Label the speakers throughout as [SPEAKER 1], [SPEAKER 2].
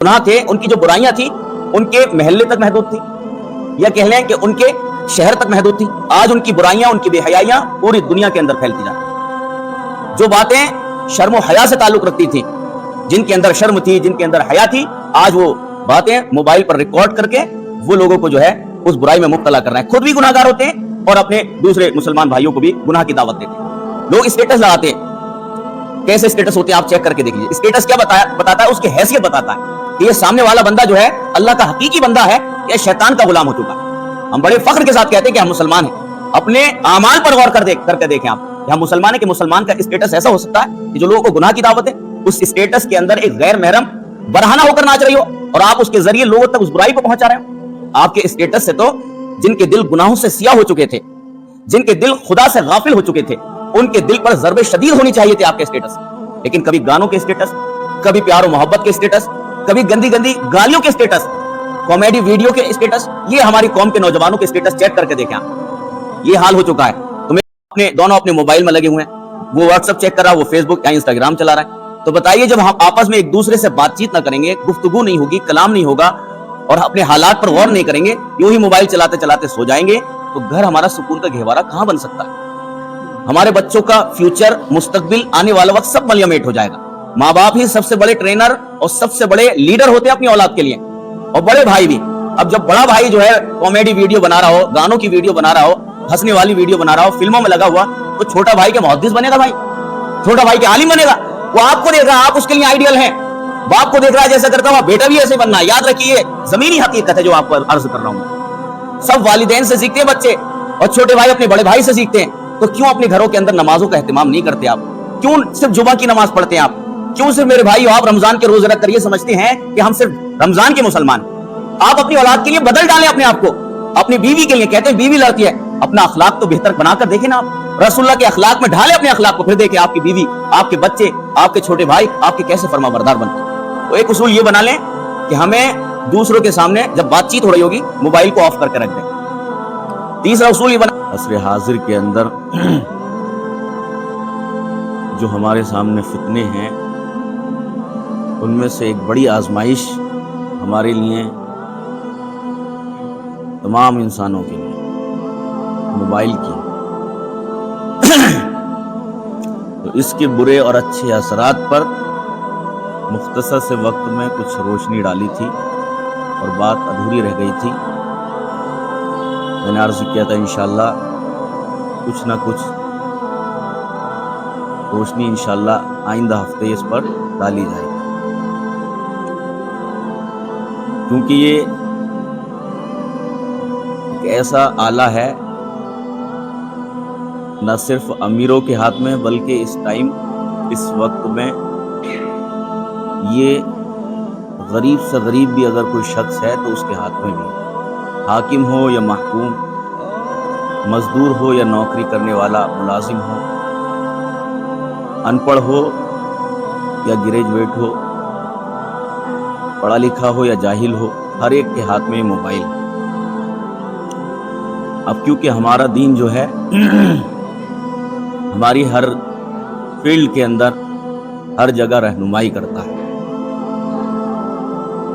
[SPEAKER 1] गुनाह थे, उनकी जो बुराइयां थी उनके महल्ले तक महदूद थी, या कह लें कि उनके शहर तक महदूद थी। आज उनकी बुराइयां, उनकी बेहयाइयां पूरी दुनिया के अंदर फैलती जा रही। जो बातें शर्म और हया से ताल्लुक रखती थी, जिनके अंदर शर्म थी, जिनके अंदर हया थी, आज वो बातें मोबाइल पर रिकॉर्ड करके वो लोगों को जो है उस बुराई में मुब्तला कर रहे हैं। खुद भी गुनाहगार होते हैं और अपने दूसरे मुसलमान भाइयों को भी गुनाह की दावत देते हैं। लोग स्टेटस लगाते हैं, कैसे स्टेटस होते हैं आप चेक करके देख लीजिए। स्टेटस क्या बताता है? उसकी हैसियत बताता है कि ये सामने वाला बंदा जो है अल्लाह का हकीकी बंदा है या शैतान का गुलाम हो चुका है। हम बड़े फख्र के साथ कहते हैं कि हम मुसलमान हैं। अपने आमाल पर गौर करके देखें आप कि हम मुसलमान हैं कि मुसलमान का स्टेटस ऐसा हो सकता है कि जो लोगों को गुनाह की दावत है, उस स्टेटस के अंदर एक गैर महरम बरहाना होकर नाच रही हो और आप उसके जरिए लोगों तक उस बुराई को पहुंचा रहे हो। आपके स्टेटस से तो जिनके दिल गुनाहों से सियाह हो चुके थे, जिनके दिल खुदा से गाफिल हो चुके थे, उनके दिल पर ज़रबे शदीद होनी चाहिए थे आपके स्टेटस। लेकिन कभी गानों के स्टेटस, कभी प्यार और मोहब्बत के स्टेटस, कभी गंदी गंदी गालियों के स्टेटस, कॉमेडी वीडियो के स्टेटस। ये हमारी कौम के नौजवानों के स्टेटस चेक करके देखें आप, ये हाल हो चुका है। तुम्हें दोनों अपने मोबाइल में लगे हुए हैं, वो व्हाट्सएप चेक कर रहा है, वो फेसबुक या इंस्टाग्राम चला रहा है। तो बताइए, जब हम आपस में एक दूसरे से बातचीत ना करेंगे, गुफ्तगू नहीं होगी, कलाम नहीं होगा और अपने हालात पर गौर नहीं करेंगे, यूं ही मोबाइल चलाते चलाते सो जाएंगे, तो घर हमारा सुकून का गहवारा कहां बन सकता है? हमारे बच्चों का फ्यूचर, मुस्तकबिल, आने वाला वक्त सब मलियामेट हो जाएगा। माँ बाप ही सबसे बड़े ट्रेनर और सबसे बड़े लीडर होते हैं अपनी औलाद के लिए, और बड़े भाई भी। अब जब बड़ा भाई जो है कॉमेडी वीडियो बना रहा हो, गानों की वीडियो बना रहा हो, हंसने वाली वीडियो बना रहा हो, फिल्मों में लगा हुआ, तो छोटा भाई के मुहद्दिस बनेगा भाई, छोटा भाई के आलिम बनेगा। वो आपको देख रहा है, आप उसके लिए आइडियल हैं। बाप को देख रहा है जैसा करता हुआ बेटा भी ऐसे बनना है। याद रखिए, जमीनी हकीकत है जो आपको अर्ज कर रहा हूं। सब वालिदैन से सीखते हैं बच्चे, और छोटे भाई अपने बड़े भाई से सीखते हैं। तो क्यों अपने घरों के अंदर नमाजों का एहतमाम नहीं करते आप? क्यों सिर्फ जुमा की नमाज पढ़ते हैं आप? क्यों सिर्फ मेरे भाई आप रमजान के रोजे रख कर ये समझते हैं कि हम सिर्फ रमजान के मुसलमान? आप अपनी औलाद के लिए बदल डालें अपने आप को, अपनी बीवी के लिए। कहते हैं बीवी लड़ती है, अपना अखलाक तो बेहतर बनाकर देखें ना आप, रसूलुल्लाह के अखलाक में ढालें अपने अखलाक को, फिर देखें आपकी बीवी, आपके बच्चे, आपके छोटे भाई आपके कैसे फरमाबरदार बनते हैं। तो एक उसूल ये बना लें कि हमें दूसरों के सामने जब बातचीत हो रही होगी, मोबाइल को ऑफ करके रख दें। तीसरा उसूल ये बना, असर हाजिर के अंदर जो हमारे सामने फितने हैं, उनमें से एक बड़ी आजमाइश हमारे लिए, तमाम इंसानों के लिए, मोबाइल की। तो इसके बुरे और अच्छे असरात पर मुख्तसर से वक्त में कुछ रोशनी डाली थी और बात अधूरी रह गई थी। मैंने अर्ज़ किया था इंशाअल्लाह कुछ ना कुछ रोशनी इंशाअल्लाह आइंदा हफ्ते इस पर डाली जाएगी, क्योंकि ये एक ऐसा आला है न सिर्फ अमीरों के हाथ में, बल्कि इस टाइम, इस वक्त में ये गरीब से गरीब भी अगर कोई शख्स है तो उसके हाथ में भी, हाकिम हो या महकूम, मजदूर हो या नौकरी करने वाला मुलाजिम हो, अनपढ़ हो या ग्रेजुएट हो, पढ़ा लिखा हो या जाहिल हो, हर एक के हाथ में मोबाइल। अब क्योंकि हमारा दीन जो है हमारी हर फील्ड के अंदर हर जगह रहनुमाई करता है,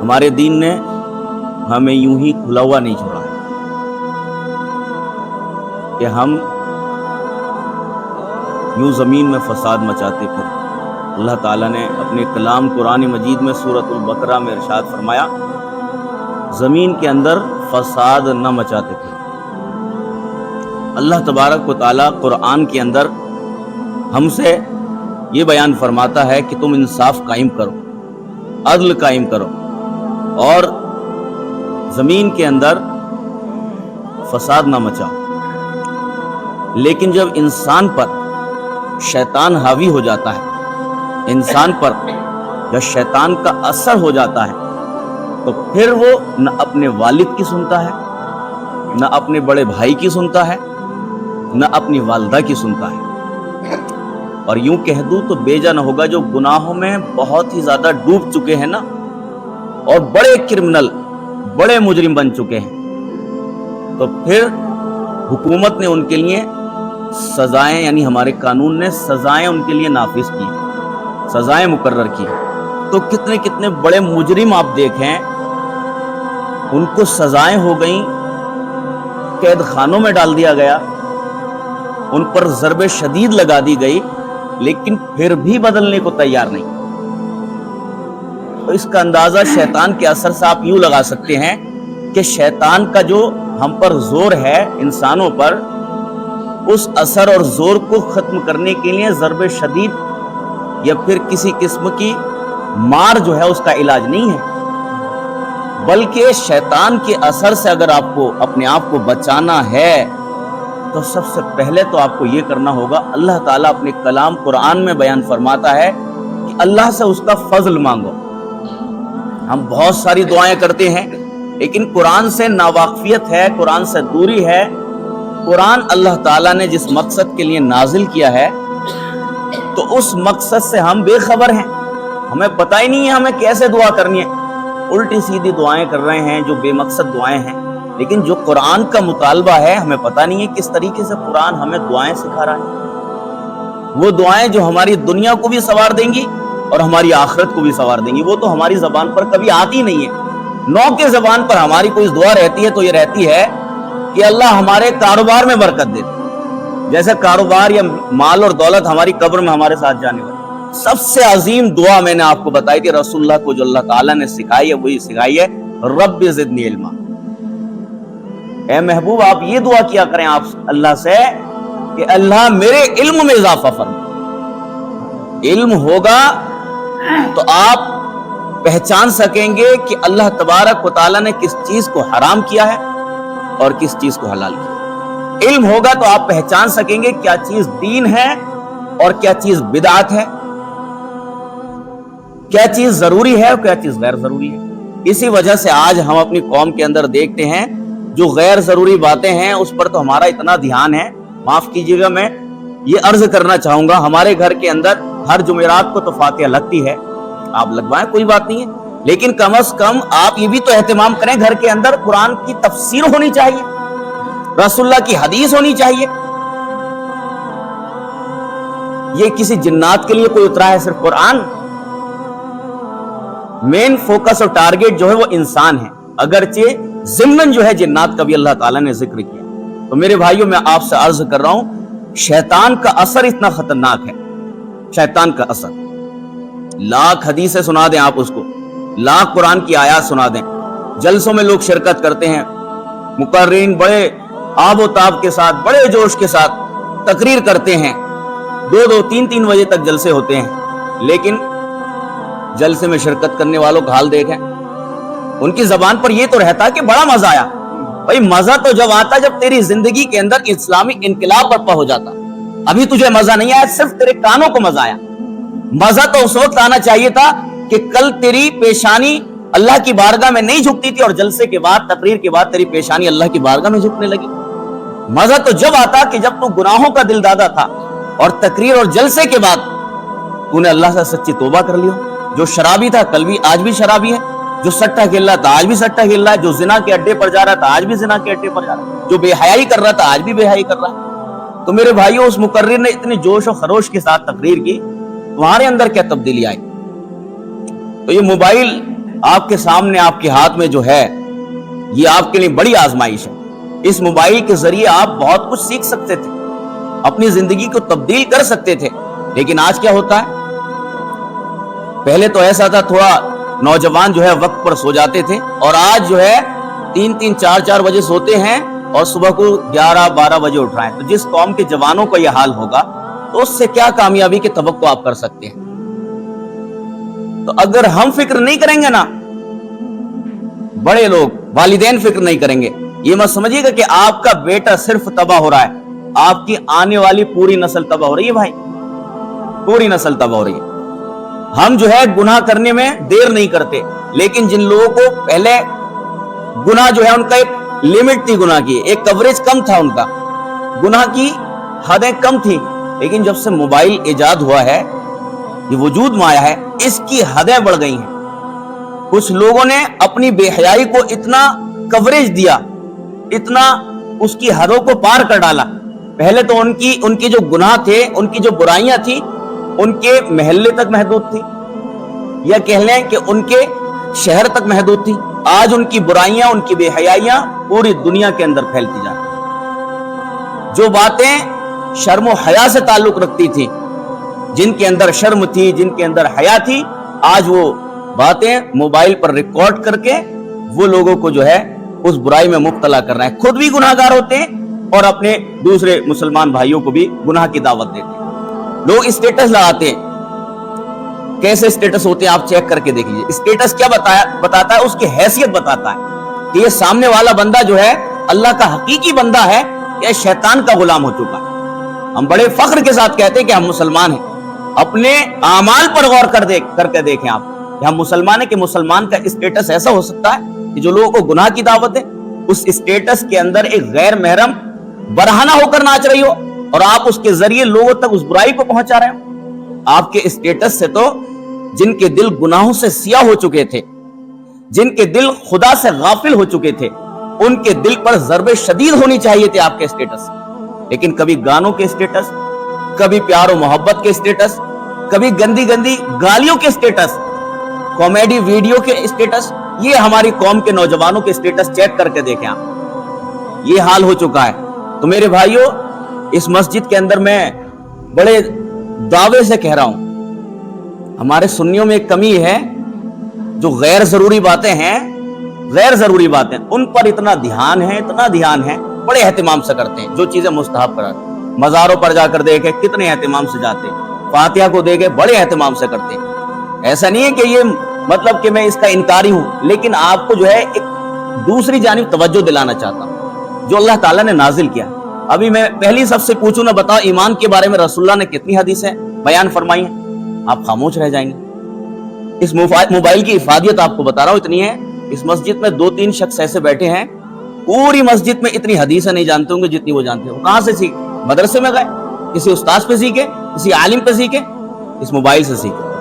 [SPEAKER 1] हमारे दीन ने हमें यूं ही खुला हुआ नहीं छोड़ा है कि हम यूं ज़मीन में फसाद मचाते फिर। अल्लाह ताला ने अपने कलाम कुरान मजीद में सूरतुल बकरा में इरशाद फरमाया, ज़मीन के अंदर फसाद न मचाते फिर। अल्लाह तबारक व तआला कुरान के अंदर हमसे ये बयान फरमाता है कि तुम इंसाफ कायम करो, अदल कायम करो और ज़मीन के अंदर फसाद ना मचाओ। लेकिन जब इंसान पर शैतान हावी हो जाता है, इंसान पर जब शैतान का असर हो जाता है, तो फिर वो न अपने वालिद की सुनता है, न अपने बड़े भाई की सुनता है, न अपनी वालदा की सुनता है। और यूं कह दूं तो बेजा न होगा, जो गुनाहों में बहुत ही ज्यादा डूब चुके हैं ना, और बड़े क्रिमिनल, बड़े मुजरिम बन चुके हैं, तो फिर हुकूमत ने उनके लिए सजाएं, यानी हमारे कानून ने सजाएं उनके लिए नाफिज की, सजाएं मुकर्रर की। तो कितने कितने बड़े मुजरिम आप देखें, उनको सजाएं हो गई, कैद खानों में डाल दिया गया, उन पर ज़रबे शदीद लगा दी गई, लेकिन फिर भी बदलने को तैयार नहीं। तो इसका अंदाजा शैतान के असर से आप यूं लगा सकते हैं कि शैतान का जो हम पर जोर है इंसानों पर, उस असर और जोर को खत्म करने के लिए ज़रबे शदीद या फिर किसी किस्म की मार जो है उसका इलाज नहीं है, बल्कि शैतान के असर से अगर आपको अपने आप को बचाना है तो सबसे पहले तो आपको ये करना होगा, अल्लाह ताला अपने कलाम कुरान में बयान फरमाता है कि अल्लाह से उसका फजल मांगो। हम बहुत सारी दुआएं करते हैं, लेकिन कुरान से नावाकफियत है, कुरान से दूरी है। कुरान अल्लाह ताला ने जिस मकसद के लिए नाजिल किया है, तो उस मकसद से हम बेखबर हैं, हमें पता ही नहीं है हमें कैसे दुआ करनी है। उल्टी सीधी दुआएं कर रहे हैं जो बेमकसद दुआएं हैं, लेकिन जो कुरान का मुतालबा है हमें पता नहीं है किस तरीके से कुरान हमें दुआएं सिखा रहा है। वो दुआएं जो हमारी दुनिया को भी संवार देंगी और हमारी आखिरत को भी संवार देंगी, वो तो हमारी जबान पर कभी आती नहीं है। नौ के जबान पर हमारी कोई दुआ रहती है तो ये रहती है कि अल्लाह हमारे कारोबार में बरकत दे, जैसे कारोबार या माल और दौलत हमारी कब्र में हमारे साथ जाने वाली। सबसे अजीम दुआ मैंने आपको बताई थी, रसूलुल्लाह को जो अल्लाह ताला ने सिखाई है वही सिखाई है, रब्बि ज़िदनी इल्मा। ए महबूब, आप ये दुआ किया करें आप अल्लाह से कि अल्लाह मेरे इल्म में इजाफा फरमा। इल्म होगा तो आप पहचान सकेंगे कि अल्लाह तबारक व तआला ने किस चीज को हराम किया है और किस चीज को हलाल किया। इल्म होगा तो आप पहचान सकेंगे क्या चीज दीन है और क्या चीज बिदअत है, क्या चीज जरूरी है और क्या चीज गैर जरूरी है। इसी वजह से आज हम अपनी कौम के अंदर देखते हैं जो गैर जरूरी बातें हैं उस पर तो हमारा इतना ध्यान है। माफ कीजिएगा, मैं ये अर्ज करना चाहूंगा, हमारे घर के अंदर हर जुमेरात को तो फातिहा लगती है, आप लगवाएं कोई बात नहीं है, लेकिन कम से कम आप ये भी तो एहतमाम करें घर के अंदर कुरान की तफसीर होनी चाहिए, रसूलुल्लाह की हदीस होनी चाहिए। ये किसी जिन्नात के लिए कोई उतरा है सिर्फ कुरान? मेन फोकस और टारगेट जो है वो इंसान है, अगरचे ज़िम्मन जो है जिन्नात का भी अल्लाह ताला ने जिक्र किया। तो मेरे भाइयों, मैं आपसे अर्ज कर रहा हूं, शैतान का असर इतना खतरनाक है, शैतान का असर। लाख हदीसें सुना दें आप उसको, लाख कुरान की आयत सुना दें, जलसों में लोग शिरकत करते हैं, मुकर्रीन बड़े आबो ताब के साथ, बड़े जोश के साथ तकरीर करते हैं, 2-2, 3-3 बजे तक जलसे होते हैं, लेकिन जलसे में शिरकत करने वालों का हाल देखें। उनकी जबान पर यह तो रहता कि बड़ा मजा आया। भाई मजा तो जब आता जब तेरी जिंदगी के अंदर इस्लामी इनकलाब बर्पा हो जाता। अभी तुझे मजा नहीं आया, सिर्फ तेरे कानों को मजा आया। मजा तो उस वक्त आना चाहिए था कि कल तेरी पेशानी अल्लाह की बारगाह में नहीं झुकती थी और जलसे के बाद, तकरीर के बाद तेरी पेशानी अल्लाह की बारगाह में झुकने लगी। मजा तो जब आता कि जब तू गुनाहों का दिलदादा था और तकरीर और जलसे के बाद तूने अल्लाह से सच्ची तौबा कर लियो। जो शराबी था कल भी आज भी शराबी है, जो सट्टा खेल रहा था आज भी सट्टा खेल रहा है, जो जिना के अड्डे पर जा रहा था आज भी जिना के अड्डे पर जा रहा है, जो बेहयाई कर रहा था आज भी बेहयाई कर रहा है। तो मेरे भाइयों, उस मुकर्रिर ने इतनी जोश और खरोश के साथ तकरीर की, तुम्हारे अंदर क्या तब्दीली आई? तो ये मोबाइल आपके सामने, आपके हाथ में जो है, ये आपके लिए बड़ी आजमाइश है। इस मोबाइल के जरिए आप बहुत कुछ सीख सकते थे, अपनी जिंदगी को तब्दील कर सकते थे, लेकिन आज क्या होता है? पहले तो ऐसा था, थोड़ा नौजवान जो है वक्त पर सो जाते थे, और आज जो है 3-3, 4-4 बजे सोते हैं और सुबह को 11-12 बजे उठ रहे हैं। तो जिस कौम के जवानों का यह हाल होगा तो उससे क्या कामयाबी की तवक्को आप कर सकते हैं? तो अगर हम फिक्र नहीं करेंगे ना, बड़े लोग वालिदैन फिक्र नहीं करेंगे, ये मत समझिएगा कि आपका बेटा सिर्फ तबाह हो रहा है, आपकी आने वाली पूरी नस्ल तबाह हो रही है। भाई, पूरी नस्ल तबाह हो रही है। हम जो है गुनाह करने में देर नहीं करते, लेकिन जिन लोगों को पहले गुनाह जो है उनका एक लिमिट थी, गुनाह की एक कवरेज कम था, उनका गुनाह की हदें कम थी, लेकिन जब से मोबाइल इजाद हुआ है, ये वजूद में आया है, इसकी हदें बढ़ गई हैं। कुछ लोगों ने अपनी बेहयाई को इतना कवरेज दिया, इतना उसकी हदों को पार कर डाला। पहले तो उनकी जो गुनाह थे, उनकी जो बुराइयां थी, उनके महल्ले तक महदूद थी, یا کہہ لیں کہ ان کے شہر تک محدود تھی، آج ان کی برائیاں، ان کی بے حیائیاں پوری دنیا کے اندر پھیلتی جا رہی۔ جو باتیں شرم و حیا سے تعلق رکھتی تھی، جن کے اندر شرم تھی، جن کے اندر حیا تھی، آج وہ باتیں موبائل پر ریکارڈ کر کے وہ لوگوں کو جو ہے اس برائی میں مبتلا کر رہے ہیں، خود بھی گناہگار ہوتے ہیں اور اپنے دوسرے مسلمان بھائیوں کو بھی گناہ کی دعوت دیتے ہیں۔ لوگ اسٹیٹس لگاتے ہیں، کیسے اسٹیٹس ہوتے ہیں آپ چیک کر کے دیکھ لیجیے۔ اسٹیٹس کیا بتاتا ہے؟ اس کی حیثیت بتاتا ہے کہ یہ سامنے والا بندہ جو ہے اللہ کا حقیقی بندہ ہے یا شیطان کا غلام ہو چکا ہے۔ ہم بڑے فخر کے ساتھ کہتے ہیں کہ ہم مسلمان ہیں، اپنے اعمال پر غور کر کے دیکھیں آپ کہ ہم مسلمان ہیں، کہ مسلمان کا اسٹیٹس ایسا ہو سکتا ہے کہ جو لوگوں کو گناہ کی دعوت ہے، اس اسٹیٹس کے اندر ایک غیر محرم برہنہ ہو کر ناچ رہی ہو اور آپ اس کے ذریعے لوگوں تک اس برائی کو پہنچا رہے ہو۔ آپ کے اسٹیٹس سے تو جن کے دل گناہوں سے سیاہ ہو چکے تھے، جن کے دل خدا سے غافل ہو چکے تھے، ان کے دل پر ضرب شدید ہونی چاہیے تھے آپ کے اسٹیٹس۔ لیکن کبھی گانوں کے اسٹیٹس، کبھی پیار و محبت کے اسٹیٹس، کبھی گندی گندی گالیوں کے اسٹیٹس، کامیڈی ویڈیو کے اسٹیٹس، یہ ہماری قوم کے نوجوانوں کے اسٹیٹس چیک کر کے دیکھیں آپ، یہ حال ہو چکا ہے۔ تو میرے بھائیوں، اس مسجد کے اندر میں بڑے دعوے سے کہہ رہا ہوں، ہمارے سنیوں میں ایک کمی ہے، جو غیر ضروری باتیں ہیں، ان پر اتنا دھیان ہے، بڑے اہتمام سے کرتے ہیں۔ جو چیزیں مستحب قرار، مزاروں پر جا کر دیکھیں کتنے اہتمام سے جاتے ہیں، فاتحہ کو دیکھیں بڑے اہتمام سے کرتے ہیں۔ ایسا نہیں ہے کہ یہ مطلب کہ میں اس کا انکاری ہوں، لیکن آپ کو جو ہے ایک دوسری جانب توجہ دلانا چاہتا ہوں جو اللہ تعالیٰ نے نازل کیا۔ ابھی میں پہلی سب سے پوچھوں نہ، بتاؤ ایمان کے بارے میں رسول اللہ نے کتنی حدیثیں بیان فرمائی ہیں؟ آپ خاموش رہ جائیں گے۔ اس موبائل کی افادیت آپ کو بتا رہا ہوں اتنی ہے، اس مسجد میں 2-3 شخص ایسے بیٹھے ہیں، پوری مسجد میں اتنی حدیثیں نہیں جانتے ہوں گے جتنی وہ جانتے ہیں۔ وہ کہاں سے سیکھے؟ مدرسے میں گئے، کسی استاد پہ سیکھے، کسی عالم پہ سیکھے، اس موبائل سے سیکھے۔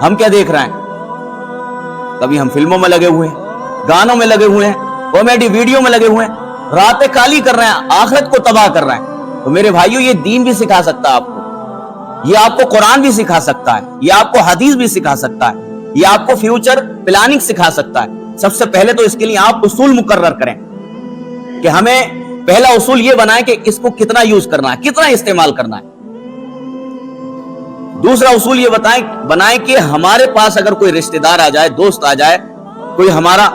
[SPEAKER 1] ہم کیا دیکھ رہے ہیں؟ کبھی ہم فلموں میں لگے ہوئے ہیں، گانوں میں لگے ہوئے ہیں، کامیڈی ویڈیو میں لگے ہوئے ہیں، راتیں کالی کر رہے ہیں، آخرت کو تباہ کر رہے ہیں۔ تو میرے بھائیوں، یہ دین بھی سکھا سکتا ہے آپ کو، یہ آپ کو قرآن بھی سکھا سکتا ہے، یہ آپ کو حدیث بھی سکھا سکتا ہے، یہ آپ کو فیوچر پلاننگ سکھا سکتا ہے۔ سب سے پہلے تو اس کے لیے آپ اصول مقرر کریں کہ ہمیں پہلا اصول یہ بنائیں کہ اس کو کتنا یوز کرنا ہے، کتنا استعمال کرنا ہے۔ دوسرا اصول یہ بنائیں کہ ہمارے پاس اگر کوئی رشتہ دار آ جائے، دوست آ جائے، کوئی ہمارا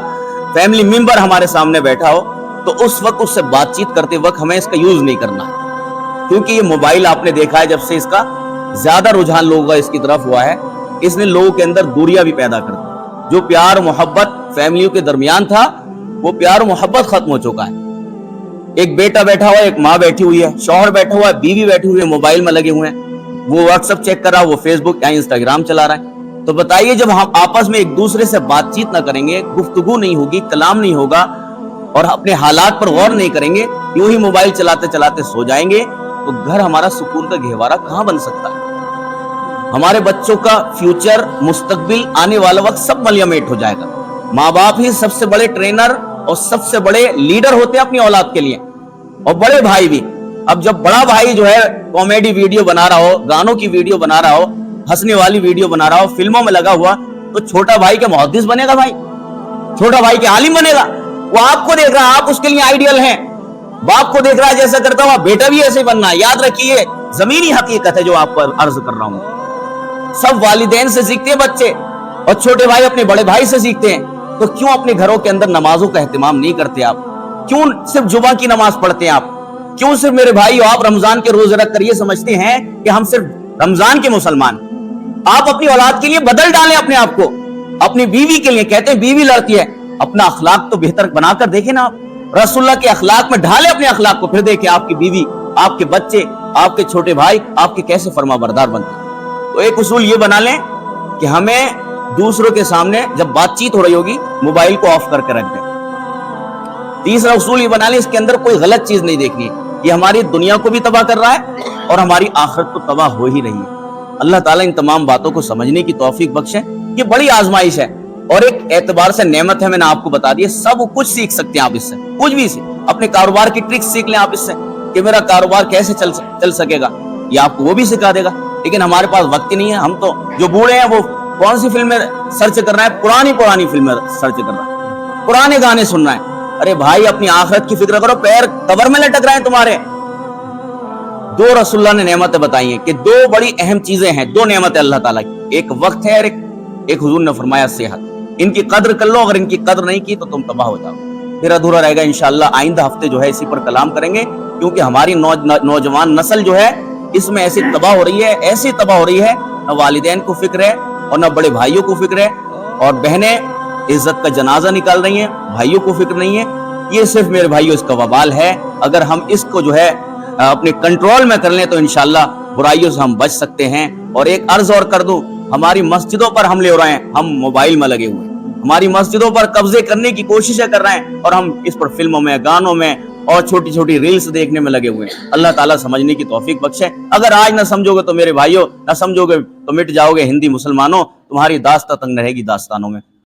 [SPEAKER 1] فیملی ممبر ہمارے سامنے بیٹھا ہو، تو اس وقت اس سے بات چیت کرتے وقت ہمیں اس کا یوز نہیں کرنا ہے، کیونکہ یہ موبائل آپ نے دیکھا ہے جب سے اس کا زیادہ رجحان لوگوں کا اس کی طرف ہوا ہے، اس نے لوگوں کے اندر دوریاں بھی پیدا کر دی۔ جو پیار و محبت فیملیوں کے درمیان تھا، وہ پیار و محبت ختم ہو چکا ہے۔ ایک بیٹا بیٹھا ہوا ہے، ایک ماں بیٹھی ہوئی ہے، شوہر بیٹھا ہوا ہے، بیوی بیٹھی ہوئی ہے، موبائل میں لگے ہوئے ہیں، وہ واٹس ایپ چیک کر رہا ہے، وہ فیس بک یا انسٹاگرام چلا رہا ہے۔ تو بتائیے، جب ہم آپس میں ایک دوسرے سے بات چیت نہ کریں گے، گفتگو نہیں ہوگی، کلام نہیں ہوگا، اور اپنے حالات پر غور نہیں کریں گے، یوں ہی موبائل چلاتے چلاتے سو جائیں گے، تو گھر ہمارا سکون کا گہوارہ کہاں بن سکتا ہے؟ ہمارے بچوں کا فیوچر، مستقبل، آنے والا وقت سب ملیامیٹ ہو جائے گا۔ ماں باپ ہی سب سے بڑے ٹرینر اور سب سے بڑے لیڈر ہوتے ہیں اپنی اولاد کے لیے، اور بڑے بھائی بھی۔ اب جب بڑا بھائی جو ہے کامیڈی ویڈیو بنا رہا ہو، گانوں کی ویڈیو بنا رہا ہو، ہنسنے والی ویڈیو بنا رہا ہو، فلموں میں لگا ہوا، تو چھوٹا بھائی کے محدث بنے گا، بھائی چھوٹا بھائی کے عالم بنے گا۔ وہ آپ کو دیکھ رہا ہے، آپ اس کے لیے آئیڈیل ہیں۔ باپ کو دیکھ رہا ہے جیسا کرتا ہوا، بیٹا بھی ایسے بننا ہے۔ یاد رکھیے، زمینی حقیقت ہے جو آپ کو عرض کر رہا ہوں۔ سب والدین سے سیکھتے ہیں بچے، اور چھوٹے بھائی اپنے بڑے بھائی سے سیکھتے ہیں۔ تو کیوں اپنے گھروں کے اندر نمازوں کا اہتمام نہیں کرتے آپ؟ کیوں صرف جمعہ کی نماز پڑھتے ہیں آپ؟ کیوں صرف میرے بھائی آپ رمضان کے روزے رکھ کر یہ سمجھتے ہیں کہ ہم صرف رمضان کے مسلمان؟ آپ اپنی اولاد کے لیے بدل ڈالیں اپنے آپ کو، اپنی بیوی کے لیے۔ کہتے ہیں بیوی لڑتی ہے، اپنا اخلاق تو بہتر بنا کر دیکھیں نا آپ، رسول اللہ کے اخلاق میں ڈھالیں اپنے اخلاق کو، پھر دیکھیں آپ کی بیوی، آپ کے بچے، آپ کے چھوٹے بھائی آپ کے کیسے فرما بردار بنتے ہیں۔ تو ایک اصول یہ بنا لیں کہ ہمیں دوسروں کے سامنے جب بات چیت ہو رہی ہوگی، موبائل کو آف کر کے رکھ دیں۔ تیسرا اصول یہ بنا لیں، اس کے اندر کوئی غلط چیز نہیں دیکھنی ہے، یہ ہماری دنیا کو بھی تباہ کر رہا ہے اور ہماری آخرت تو تباہ ہو ہی رہی ہے۔ اللہ تعالیٰ ان تمام باتوں کو سمجھنے کی توفیق بخشے۔ یہ بڑی آزمائش ہے اور ایک اعتبار سے نعمت ہے، میں نے آپ کو بتا دیا، سب کچھ سیکھ سکتے ہیں آپ اس سے، کچھ بھی سے اپنے کاروبار کی ٹرکس سیکھ لیں آپ اس سے، کہ میرا کاروبار کیسے چل سکے گا، یہ آپ کو وہ بھی سکھا دے گا۔ لیکن ہمارے پاس وقت نہیں ہے، ہم تو جو بوڑھے ہیں وہ کون سی فلمیں سرچ کر رہا ہے؟ پرانی فلمیں سرچ کر رہا ہے، پرانے گانے سن رہا ہے۔ ارے بھائی اپنی آخرت کی فکر کرو، پیر قبر میں لٹک رہے ہیں تمہارے۔ دو رسول اللہ نے نعمتیں بتائی ہیں کہ دو بڑی اہم چیزیں ہیں، دو نعمتیں اللہ تعالیٰ کی، ایک وقت ہے اور ایک حضور نے فرمایا صحت۔ ان کی قدر کر لو، اگر ان کی قدر نہیں کی تو تم تباہ ہو جاؤ۔ پھر ادھورا رہے گا انشاءاللہ، آئندہ ہفتے جو ہے اسی پر کلام کریں گے، کیونکہ ہماری نوجوان نسل جو ہے اس میں ایسی تباہ ہو رہی ہے، ایسی تباہ ہو رہی ہے، نہ والدین کو فکر ہے اور نہ بڑے بھائیوں کو فکر ہے، اور بہنیں عزت کا جنازہ نکال رہی ہیں، بھائیوں کو فکر نہیں ہے۔ یہ صرف میرے بھائیوں اس کا وبال ہے، اگر ہم اس کو جو ہے اپنے کنٹرول میں کر لیں تو انشاءاللہ برائیوں سے ہم بچ سکتے ہیں۔ اور ایک عرض اور کر دوں، ہماری مسجدوں پر حملے ہو رہے ہیں، ہم موبائل میں لگے ہوئے ہیں، ہماری مسجدوں پر قبضے کرنے کی کوششیں کر رہے ہیں، اور ہم اس پر فلموں میں، گانوں میں اور چھوٹی چھوٹی ریلز دیکھنے میں لگے ہوئے ہیں۔ اللہ تعالیٰ سمجھنے کی توفیق بخشے۔ اگر آج نہ سمجھو گے تو میرے بھائیوں، نہ سمجھو گے تو مٹ جاؤ گے ہندی مسلمانوں، تمہاری داستان تنگ رہے گی داستانوں میں۔